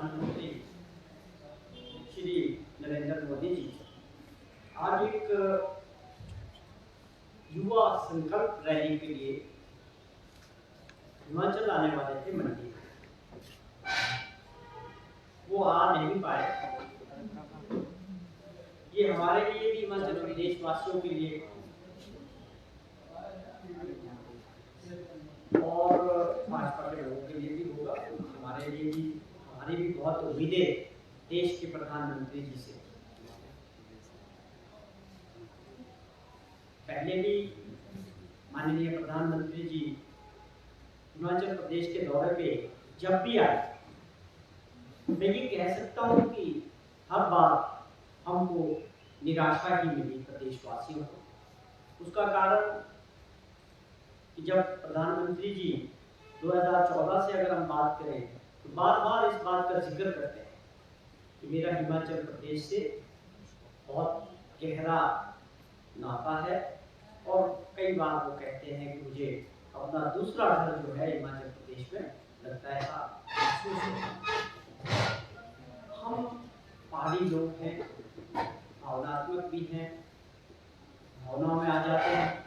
प्रधानमंत्री श्री नरेंद्र मोदी जी आज एक युवा संकल्प रैली के लिए हिमाचल आने वाले थे मंडी। वो आ नहीं पाए। ये हमारे लिए भी हिमाचल प्रदेश वासियों के लिए और भाजपा के लोगों के लिए भी होगा। हमारे लिए भी, हमारी भी बहुत उम्मीदें देश के प्रधानमंत्री जी से। पहले भी माननीय प्रधानमंत्री जी हिमाचल प्रदेश के दौरे पे जब भी आए, मैं ये कह सकता हूँ कि हर बार हमको निराशा ही मिली प्रदेशवासियों को। उसका कारण कि जब प्रधानमंत्री जी 2014 से अगर हम बात करें तो बार बार इस बात का जिक्र करते हैं कि मेरा हिमाचल प्रदेश से बहुत गहरा नाता है, और कई बार वो कहते हैं कि मुझे अपना दूसरा घर जो है हिमाचल प्रदेश में लगता है। हम पहाड़ी लोग हैं, भावनात्मक भी हैं, भावनाओं में आ जाते हैं,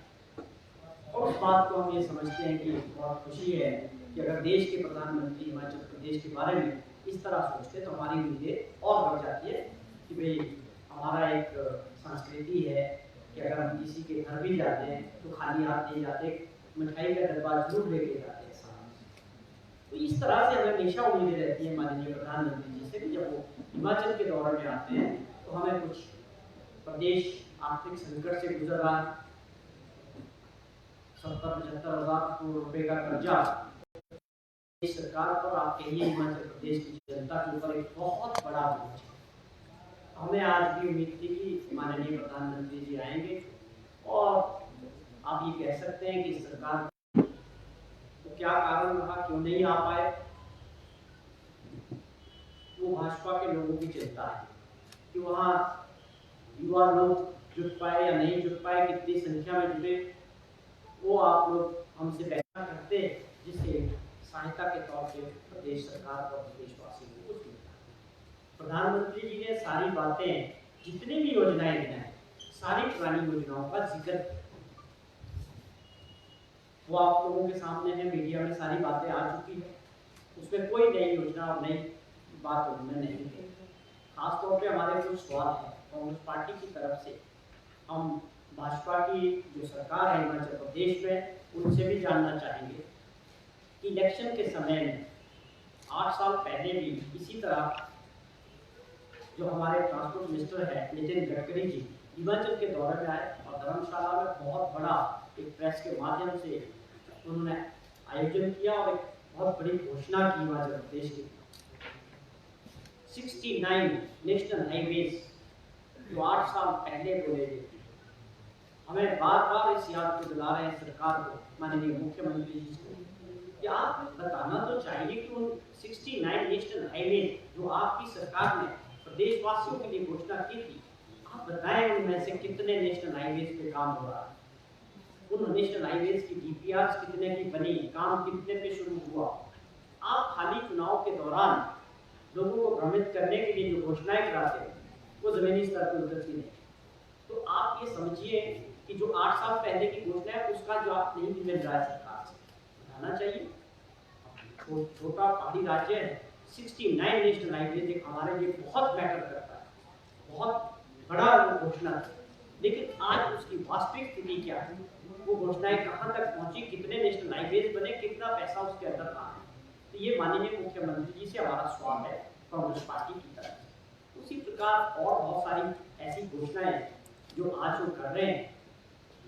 और उस बात को हम ये समझते हैं कि बहुत खुशी है कि अगर देश के प्रधानमंत्री हिमाचल प्रदेश के बारे में इस तरह सोचते तो हमारी उम्मीदें और बढ़ जाती है कि भाई हमारा एक संस्कृति है कि अगर हम किसी के घर भी जाते हैं तो खाली हाथ नहीं जाते, मिठाई का डब्बा जरूर लेके जाते हैं साथ। तो इस तरह से हमें हमेशा उम्मीदें रहती है माननीय प्रधानमंत्री जी से कि जब वो हिमाचल के दौरे में आते हैं तो हमें कुछ प्रदेश आर्थिक संकट से गुजर रहा है, 70-75 हज़ार करोड़ रुपए का कर्जा सरकार पर, आप कहिए हिमाचल प्रदेश की जनता के ऊपर एक बहुत बड़ा बोझ है। हमें आज भी उम्मीद थी कि माननीय प्रधानमंत्री जी आएंगे, और आप ये कह सकते हैं कि सरकार को क्या कारण रहा, क्यों नहीं आ पाए, वो भाजपा के लोगों की चिंता है कि वहाँ युवा लोग जुट पाए या नहीं जुट पाए, कितनी संख्या में जुटे, वो आप लोग हमसे पहचान करते जिससे सहायता के तौर पे प्रदेश सरकार और प्रदेशवासियों को कुछ मिलता है। प्रधानमंत्री जी ने सारी बातें, जितनी भी योजनाएं दी हैं, सारी पुरानी योजनाओं का जिक्र, वो आप लोगों के सामने है, मीडिया में सारी बातें आ चुकी है, उसमें कोई नई योजना और नई बात उन्होंने नहीं की। खासतौर पे हमारे कुछ सवाल है कांग्रेस पार्टी की तरफ से, हम भाजपा की जो सरकार है हिमाचल प्रदेश में उनसे भी जानना चाहेंगे कि इलेक्शन के समय में 8 साल पहले भी इसी तरह जो हमारे ट्रांसपोर्ट मिनिस्टर है नितिन गडकरी जी हिमाचल के दौरे में आए, और धर्मशाला में बहुत बड़ा एक प्रेस के माध्यम से उन्होंने आयोजन किया और एक बहुत बड़ी घोषणा की हिमाचल प्रदेश की। 69 नेशनल हाईवेज जो 8 साल पहले बोले गए, हमें बार बार इस याद को दिला रहे हैं सरकार को, माननीय मुख्यमंत्री जी को, कि आप बताना तो चाहिए कि उन 69 नेशनल हाईवे जो आपकी सरकार ने प्रदेशवासियों के लिए घोषणा की थी, आप बताएं उनमें से कितने नेशनल हाईवेज पे काम हो रहा है, उन नेशनल हाईवेज की डीपीआर कितने की बनी, काम कितने पे शुरू हुआ। आप खाली चुनाव के दौरान लोगों को भ्रमित करने के लिए जो घोषणाएं कराते हैं वो जमीनी स्तर पर उतरती नहीं। तो आप ये समझिए कि जो 8 साल पहले की घोषणा है उसका जवाब नहीं मिल रहा है सरकार से, बताना चाहिए। छोटा पहाड़ी राज्य है, 69 नेशनल हाईवे हमारे लिए बहुत मैटर करता है, बहुत बड़ा वो घोषणा है, लेकिन आज उसकी वास्तविक स्थिति क्या है, वो घोषणाएं कहाँ तक पहुंची, कितने नेशनल हाईवे बने, कितना पैसा उसके अंदर रहा है। तो ये माननीय मुख्यमंत्री जी से हमारा सवाल है कांग्रेस पार्टी की तरफ। उसी प्रकार और बहुत सारी ऐसी घोषणाएं जो आज वो कर रहे हैं।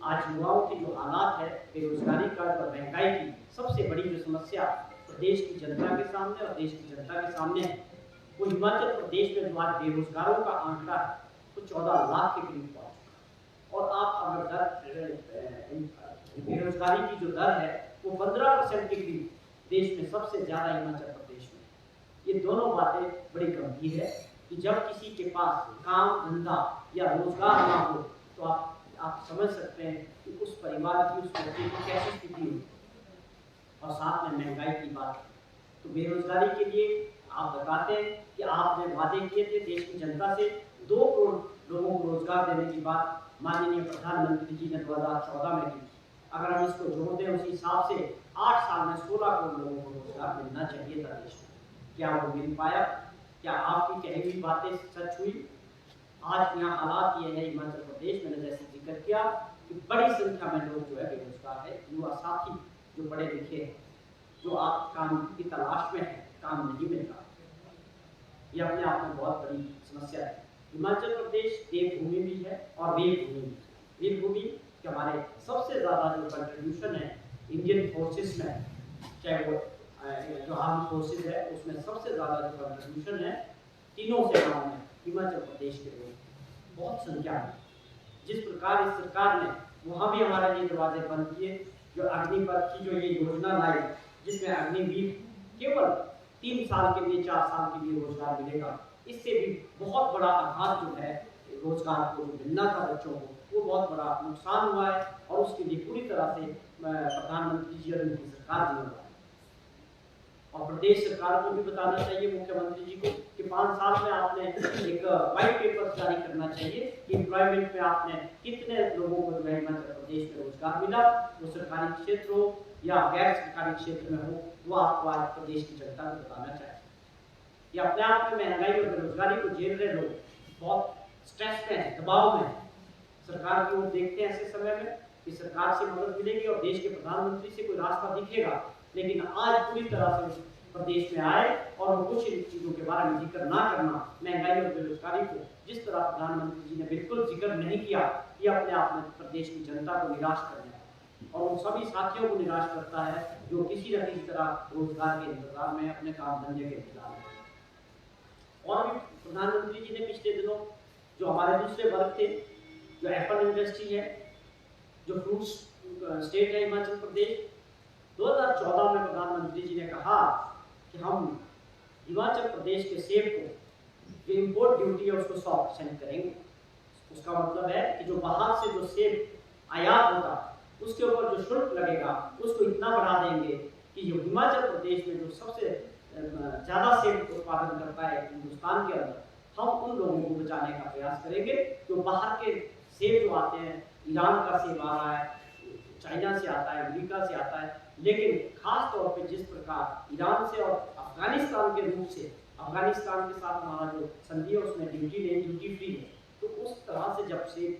आज युवाओं के जो हालात है, बेरोजगारी का और महंगाई की सबसे बड़ी जो समस्या प्रदेश की जनता के सामने और देश की जनता के सामने है, वो हिमाचल प्रदेश में जो आज बेरोजगारों का आंकड़ा है वो 14 लाख के करीब पहुंच चुका। और आप अगर बेरोजगारी की जो दर है वो 15% के करीब देश में सबसे ज्यादा हिमाचल प्रदेश में। ये दोनों बातें बड़ी गंभीर है कि जब किसी के पास काम धंधा या रोजगार ना हो तो आप समझ सकते हैं कि उस परिवार की, उस बच्चे की कैसी स्थिति होगी। और साथ में महंगाई की बात, तो बेरोजगारी के लिए आप बताते हैं कि आपने वादे किए थे देश की जनता से 2 करोड़ लोगों को रोजगार देने की बात माननीय प्रधानमंत्री जी ने 2014 में की। अगर हम इसको जोड़ दें उसी हिसाब से 8 साल में 16 करोड़ लोगों को रोजगार मिलना चाहिए था देश में। क्या वो मिल पाया? क्या आपकी कही हुई बातें सच हुई? आज यहाँ हालात ये है हिमाचल प्रदेश, मैंने जैसे जिक्र किया कि बड़ी संख्या में लोग जो है बेरोजगार है, युवा साथी जो पढ़े लिखे हैं, जो आप काम की तलाश में है, काम नहीं मिल रहा। ये अपने आप में बहुत बड़ी समस्या है। हिमाचल प्रदेश देवभूमि भी है और वीरभूमि भी। वीरभूमि कि हमारे सबसे ज़्यादा जो कंट्रीब्यूशन है इंडियन फोर्सेस में, चाहे वो जो आर्म फोर्सेस है उसमें सबसे ज़्यादा जो कंट्रीब्यूशन है तीनों सेनाओं में हिमाचल प्रदेश के लोग बहुत संख्या में। जिस प्रकार इस सरकार ने वहाँ भी हमारे लिए दरवाजे बंद किए, जो अग्निपथ की जो ये योजना लाई जिसमें अग्निवीर केवल 3 साल के लिए 4 साल के लिए रोजगार मिलेगा, इससे भी बहुत बड़ा आघात जो है रोजगार को मिलना था बच्चों को, वो बहुत बड़ा नुकसान हुआ है और उसके लिए पूरी तरह से प्रधानमंत्री जी और उनकी सरकार जिम्मेदार है। और प्रदेश सरकार को भी बताना चाहिए मुख्यमंत्री जी को कि 5 साल में आपने एक व्हाइट पेपर जारी करना चाहिए कि एम्प्लॉयमेंट में आपने कितने लोगों को हिमाचल प्रदेश में रोजगार मिला, वो सरकारी क्षेत्र हो या गैर सरकारी क्षेत्र में हो, वो आपको आज प्रदेश की जनता को बताना चाहिए। ये अपने आप में महंगाई और बेरोजगारी को झेल रहे लोग बहुत स्ट्रेस में है, दबाव में है। सरकार की ओर देखते हैं ऐसे समय में कि सरकार से मदद मिलेगी और देश के प्रधानमंत्री से कोई रास्ता दिखेगा, लेकिन आज पूरी तरह से प्रदेश में आए और कुछ इन चीजों के बारे में जिक्र ना करना, महंगाई और बेरोजगारी को जिस तरह प्रधानमंत्री जी ने बिल्कुल जिक्र नहीं किया, ये अपने आप में प्रदेश की जनता को निराश करने और उन सभी साथियों को निराश करता है जो किसी न किसी तरह रोजगार के इंतजार में, अपने काम धंधे के इंतजार में। और भी प्रधानमंत्री जी ने पिछले दिनों जो हमारे दूसरे वर्ग थे, जो एप्पल इंडस्ट्री है, जो फ्रूट्स स्टेट है हिमाचल प्रदेश, 2014 में प्रधानमंत्री जी ने कहा कि हम हिमाचल प्रदेश के सेब को जो इम्पोर्ट ड्यूटी है उसको 100% करेंगे। उसका मतलब है कि जो बाहर से जो सेब आयात होगा उसके ऊपर जो शुल्क लगेगा उसको इतना बढ़ा देंगे कि जो हिमाचल प्रदेश में जो सबसे ज़्यादा सेब उत्पादन करता है हिंदुस्तान के अंदर, हम उन लोगों को बचाने का प्रयास करेंगे। जो बाहर के सेब जो आते हैं, ईरान का सेब आ रहा है, चाइना से आता है, अमेरिका से आता है, लेकिन खास तौर पे जिस प्रकार ईरान से और अफगानिस्तान के रूप से, अफगानिस्तान के साथ हमारा जो संधि है उसमें ड्यूटी फ्री है, तो उस तरह से जब से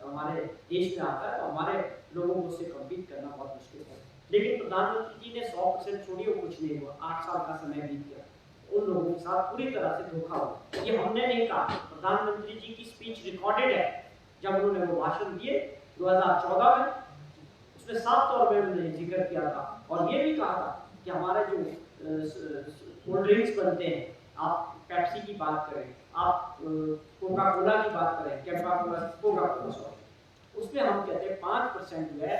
हमारे देश में आता है तो हमारे लोगों को उससे कम्पीट करना बहुत मुश्किल है। लेकिन प्रधानमंत्री जी ने 100% छोड़िए, कुछ नहीं हुआ, 8 साल का समय बीत गया, उन लोगों के साथ पूरी तरह से धोखा हुआ। ये हमने नहीं कहा, प्रधानमंत्री जी की स्पीच रिकॉर्डेड है जब उन्होंने वो भाषण दिए 2014 में, उसमें साफ तौर पर उन्होंने जिक्र किया था और ये भी कहा था कि हमारे जो कोल्ड ड्रिंक्स बनते हैं, आप पेप्सी की बात करें, आप कोका कोला की बात करें, कोका कोला, उसमें हम कहते हैं 5% जो है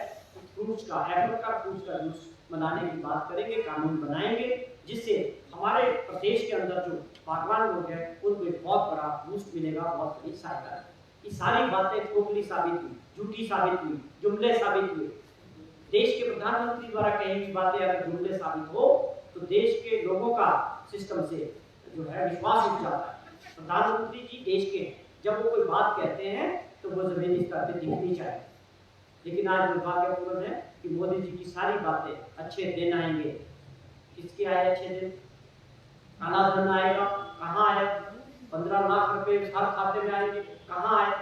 फ्रूट्स का, एप्पल का फ्रूट्स का जूस बनाने की बात करेंगे, कानून बनाएंगे जिससे हमारे प्रदेश के अंदर जो बागवान लोग हैं उनको एक बहुत बड़ा बूस्ट मिलेगा, बहुत बड़ी सहायता है। ये सारी बातें खोखली साबित हुई, झूठी साबित हुई, जुमले साबित हुए। देश के प्रधानमंत्री द्वारा कही हुई बातें अगर जुमले साबित हो तो देश के लोगों का सिस्टम से जो है विश्वास उठ जाता है। प्रधानमंत्री जी देश के जब वो कोई बात कहते हैं तो वो जमीनी स्तर पर दिखनी चाहिए, लेकिन आज दुर्भाग्यपूर्ण है कि मोदी जी की सारी बातें अच्छे दिन आएंगे। किसके आए अच्छे दिन? काला धन आएगा, कहाँ आए? 15 लाख रुपए हर खाते में आएंगे, कहाँ आए?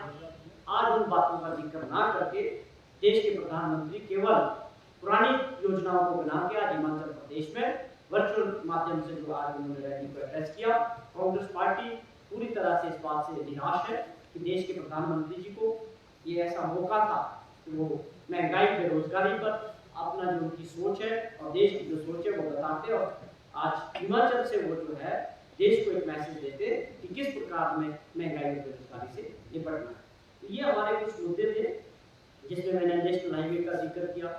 आज उन बातों का जिक्र ना करके देश के प्रधानमंत्री केवल पुरानी योजनाओं को बना के आज हिमाचल प्रदेश में वर्चुअल माध्यम से जो आज उन्होंने रैली को एड्रेस किया। कांग्रेस पार्टी पूरी तरह से इस बात से निराश है कि देश के प्रधानमंत्री जी को ये ऐसा मौका था कि वो महंगाई, बेरोजगारी पर अपना जो उनकी सोच है और देश की जो सोच है वो बताते और आज हिमाचल से वो जो है देश को एक मैसेज देते कि किस प्रकार में महंगाई और बेरोजगारी से निपटना है। तो ये हमारे कुछ मुद्दे थे जिसमें मैंने नेशनल हाईवे का जिक्र किया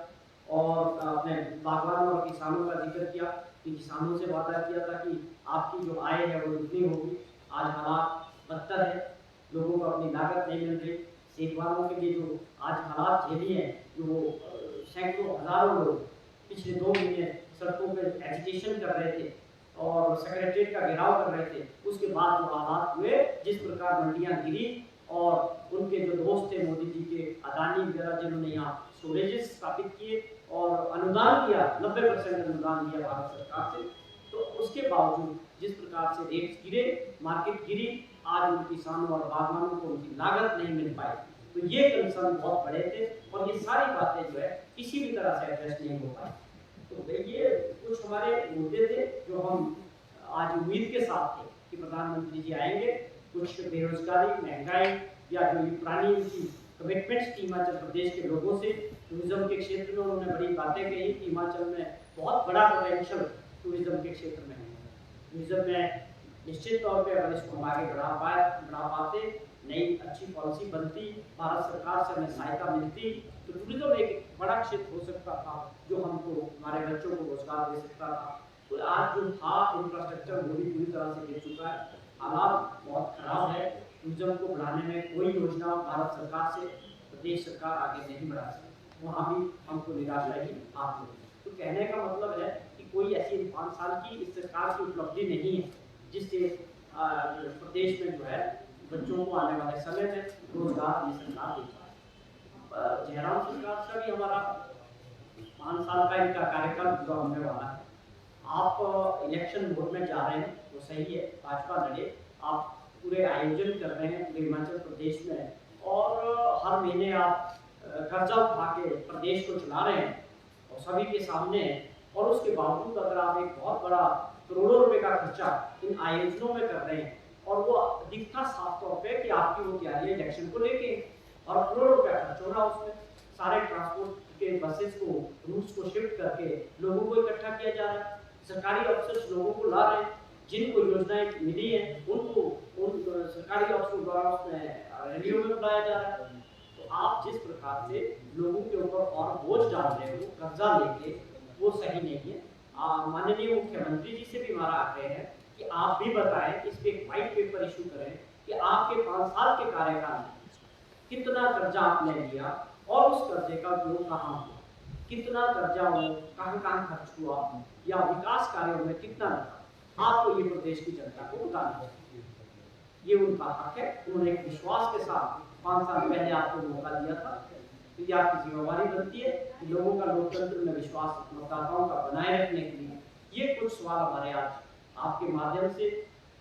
और अपने बागवानों और किसानों का जिक्र किया कि किसानों से वादा किया था कि आपकी जो आय है वो इतनी होगी। आज हालात बदतर है, लोगों को अपनी लागत नहीं मिल रही। सेब वालों के लिए जो आज हालात झेली हैं, जो सैकड़ों हजारों लोग पिछले 2 महीने सड़कों पर एजिटेशन कर रहे थे और सेक्रेटरीट का घेराव कर रहे थे, उसके बाद जो हालात हुए, जिस प्रकार मंडियां गिरी और उनके जो दोस्त थे मोदी जी के, अदानी वगैरह, जिन्होंने यहाँ स्टोरेजेस स्थापित किए और अनुदान दिया, 90% अनुदान दिया भारत सरकार से, तो उसके बावजूद जिस प्रकार से रेट्स गिरे, मार्केट गिरी, आज उन किसानों और बागवानों को उनकी लागत नहीं मिल पाई। तो ये कंसर्न बहुत बड़े थे और ये सारी बातें जो है किसी भी तरह से एड्रेस नहीं हो पाई। तो ये कुछ हमारे मुद्दे थे जो हम आज उम्मीद के साथ थे कि प्रधानमंत्री जी आएंगे। कुछ बेरोजगारी, महंगाई या जो ये पुरानी उनकी कमिटमेंट्स थी हिमाचल प्रदेश के लोगों से, टूरिज्म के क्षेत्र में उन्होंने बड़ी बातें कही कि हिमाचल में बहुत बड़ा पोटेंशियल टूरिज्म के क्षेत्र में है। टूरिज्म में निश्चित तौर पे अगर इसको हम आगे बढ़ा पाते, नई अच्छी पॉलिसी बनती, भारत सरकार से हमें सहायता मिलती, तो टूरिज्म एक बड़ा क्षेत्र हो सकता था जो हमको, हमारे बच्चों को रोजगार दे सकता था। तो आज जो था इंफ्रास्ट्रक्चर वो भी पूरी तरह से गिर चुका है, हालात बहुत खराब है। टूरिज्म को बढ़ाने में कोई योजना भारत सरकार से प्रदेश सरकार आगे नहीं बढ़ा सकती, वहाँ भी हमको निराशा ही हाथ लगी। तो कहने का मतलब है कि कोई ऐसी 5 साल की इस सरकार की उपलब्धि नहीं है जिससे प्रदेश में जो है बच्चों को आने वाले समय में रोजगार ये सरकार दे पाए। जयराम सरकार का भी हमारा 5 साल का इनका कार्यकाल जो होने वाला है। आप इलेक्शन मोड में जा रहे हैं वो सही है, भाजपा लड़े, आप पूरे आयोजन कर रहे हैं पूरे हिमाचल प्रदेश में और हर महीने आप कर्जा उठा के प्रदेश को चला रहे हैं और सभी के सामने, और उसके बावजूद अगर आप एक बहुत बड़ा करोड़ों रुपए का खर्चा इन आयोजनों में कर रहे हैं और वो दिखता साफ तौर पे कि आपकी वो तैयारी इलेक्शन को लेके, और करोड़ों रुपया खर्च हो रहा उसमें, सारे ट्रांसपोर्ट के बसेस को, रूट्स को शिफ्ट करके लोगों को इकट्ठा किया जा रहा है, सरकारी अफसर लोगों को ला रहे हैं, जिनको योजनाएं मिली हैं उनको उन सरकारी अफसरों द्वारा उसमें रैलियों में बुलाया जा रहा है। तो आप जिस प्रकार से लोगों के ऊपर और बोझ डाल रहे हो कर्जा लेके, वो सही नहीं है। माननीय मुख्यमंत्री जी से भी हमारा आग्रह है कि आप भी बताएं, इस पे एक व्हाइट पेपर इशू करें कि आपके 5 साल के कार्यकाल में कितना कर्जा आपने लिया और उस कर्जे का उपयोग कहाँ हुआ, कितना कर्जा हो, कहाँ खर्च हुआ, या विकास कार्यों में कितना लगा, आपको ये प्रदेश की जनता को बताना है। ये उनका हक है, उन्होंने एक विश्वास के साथ 5 साल पहले आपको मौका दिया था, तो ये आपकी जिम्मेवारी बनती है कि लोगों का लोकतंत्र में विश्वास मतदाताओं का बनाए रखने के लिए। ये कुछ सवाल हमारे आज आपके माध्यम से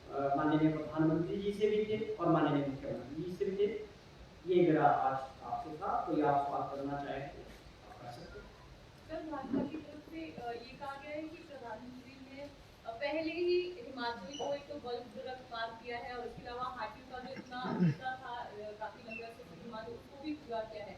माननीय प्रधानमंत्री जी से भी थे और माननीय मुख्यमंत्री जी से भी थे। ये मेरा आज आपसे था, कोई आप सवाल करना चाहें तो कर सकते हैं। सर, भाजपा की तरफ से ये कहा गया है कि प्रधानमंत्री ने पहले ही हिमाचल को एक तो बल्क ड्रग पार किया है और इसके अलावा हाथियों का जो इतना था काफी लंबा से हिमाचल उसको भी पूरा किया है।